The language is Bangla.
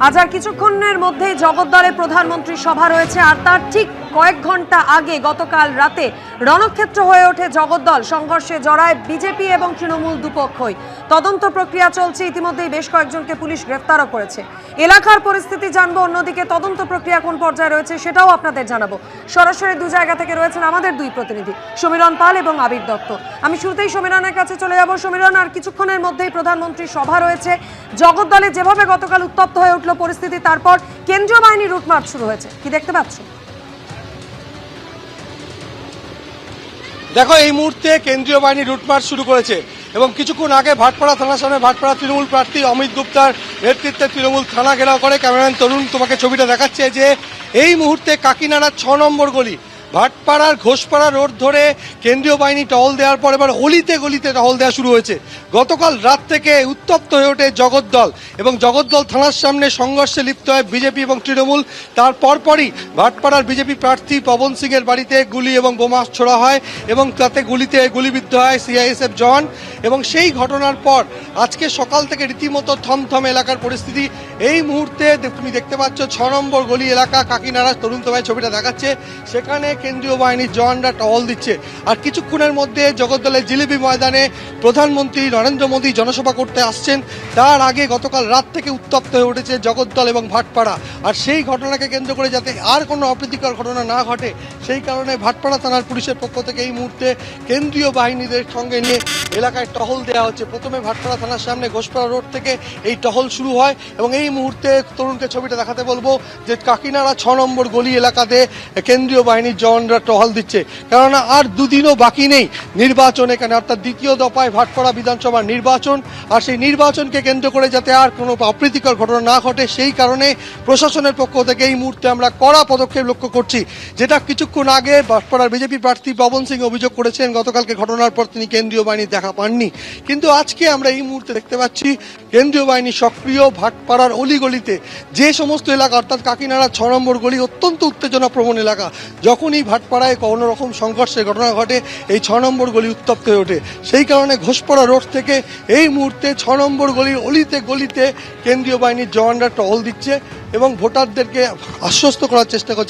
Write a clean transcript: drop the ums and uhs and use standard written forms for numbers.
আজ আর কিছুক্ষণের মধ্যেই জগদ্দলে প্রধানমন্ত্রী সভা রয়েছে, আর তার ঠিক কয়েক ঘন্টা আগে গতকাল রাতে রণক্ষেত্র হয়ে ওঠে জগদ্দল। সংঘর্ষে জড়ায় বিজেপি এবং তৃণমূল দুপক্ষই। তদন্ত প্রক্রিয়া চলছে, ইতিমধ্যেই বেশ কয়েকজনকে পুলিশ গ্রেফতারও করেছে। এলাকার পরিস্থিতি জানবো, অন্যদিকে তদন্ত প্রক্রিয়া কোন পর্যায়ে রয়েছে সেটাও আপনাদের জানাবো। সরাসরি দু জায়গা থেকে রয়েছেন আমাদের দুই প্রতিনিধি, সমীরণ পাল এবং আবির দত্ত। আমি শুরুতেই সমীরণের কাছে চলে যাব। সমীরণ, আর কিছুক্ষণের মধ্যেই প্রধানমন্ত্রী সভা রয়েছে জগদ্দলে, যেভাবে গতকাল উত্তপ্ত হয়ে উঠল পরিস্থিতি, তারপর কেন্দ্রীয় বাহিনী রুটমার্চ শুরু হয়েছে, কি দেখতে পাচ্ছ? দেখো, এই মুহূর্তে কেন্দ্রীয় বাহিনী রুটমার্চ শুরু করেছে এবং কিছুক্ষণ আগে ভাটপাড়া থানার সামনে ভাটপাড়া তৃণমূল প্রার্থী অমিত গুপ্তার নেতৃত্বে তৃণমূল থানা ঘেরাও করে। ক্যামেরাম্যান তরুণ তোমাকে ছবিটা দেখাচ্ছে যে এই মুহূর্তে কাকিনাড়ার 6 নম্বর গলি ভাটপাড়ার ঘোষপাড়া রোড ধরে কেন্দ্রীয় বাহিনী টহল দেওয়ার পর এবার অলিতে গলিতে টহল দেওয়া শুরু হয়েছে। গতকাল রাত থেকে উত্তপ্ত হয়ে ওঠে জগদ্দল এবং জগদ্দল থানার সামনে সংঘর্ষে লিপ্ত হয় বিজেপি এবং তৃণমূল। তার পরপরই ভাটপাড়ার বিজেপি প্রার্থী পবন সিংয়ের বাড়িতে গুলি এবং বোমা ছোড়া হয় এবং তাতে গুলিবিদ্ধ হয় সিআইএসএফ জওয়ান। এবং সেই ঘটনার পর আজকে সকাল থেকে রীতিমতো থমথমে এলাকার পরিস্থিতি। এই মুহূর্তে তুমি দেখতে পাচ্ছ 6 নম্বর গলি এলাকা কাকিনাড়া, তরুণ তোমায় ছবিটা দেখাচ্ছে, সেখানে কেন্দ্রীয় বাহিনীর জওয়ানরা টহল দিচ্ছে। আর কিছুক্ষণের মধ্যে জগদ্দলের জিলিপি ময়দানে প্রধানমন্ত্রী নরেন্দ্র মোদী জনসভা করতে আসছেন। তার আগে গতকাল রাত থেকে উত্তপ্ত হয়ে উঠেছে জগদ্দল এবং ভাটপাড়া। আর সেই ঘটনাকে কেন্দ্র করে যাতে আর কোনো অপ্রীতিকর ঘটনা না ঘটে, সেই কারণে ভাটপাড়া থানার পুলিশের পক্ষ থেকে এই মুহূর্তে কেন্দ্রীয় বাহিনীদের সঙ্গে নিয়ে এলাকায় টহল দেওয়া হচ্ছে। প্রথমে ভাটপাড়া থানার সামনে ঘোষপাড়া রোড থেকে এই টহল শুরু হয় এবং এই মুহূর্তে তরুণকে ছবিটা দেখাতে বলবো যে কাকিনাড়া 6 নম্বর গলি এলাকাতে কেন্দ্রীয় বাহিনীর জওয়ানরা টহল দিচ্ছে। কেননা আর দুদিনও বাকি নেই নির্বাচন এখানে, অর্থাৎ দ্বিতীয় দফায় ভাটপাড়া বিধানসভার নির্বাচন। আর সেই নির্বাচনকে কেন্দ্র করে যাতে আর কোনো অপ্রীতিকর ঘটনা না ঘটে, সেই কারণে প্রশাসনের পক্ষ থেকে এই মুহূর্তে আমরা কড়া পদক্ষেপ লক্ষ্য করছি। যেটা কিছুক্ষণ আগে ভাটপাড়ার বিজেপি প্রার্থী পবন সিং অভিযোগ করেছেন গতকালকে ঘটনার পর তিনি কেন্দ্রীয় বাহিনীর দেখা পাননি, কিন্তু আজকে আমরা এই মুহূর্তে দেখতে পাচ্ছি কেন্দ্রীয় বাহিনী সক্রিয়। ভাটপাড়ার অলিগলিতে যে সমস্ত এলাকা, অর্থাৎ কাকিনাড়া 6 নম্বর গলি অত্যন্ত উত্তেজনাপ্রবণ এলাকা, যখনই ভাটপাড়ায় কোনো রকম সংঘর্ষের ঘটনা ঘটে এই 6 নম্বর গলি উত্তপ্ত হয়ে ওঠে। সেই কারণে ঘোষপাড়া রোড থেকে এই মুহূর্তে 6 নম্বর গলির অলিতে গলিতে কেন্দ্রীয় বাহিনীর জওয়ানরা টহল দিচ্ছে এবং ভোটারদেরকে আশ্বস্ত করার চেষ্টা করছে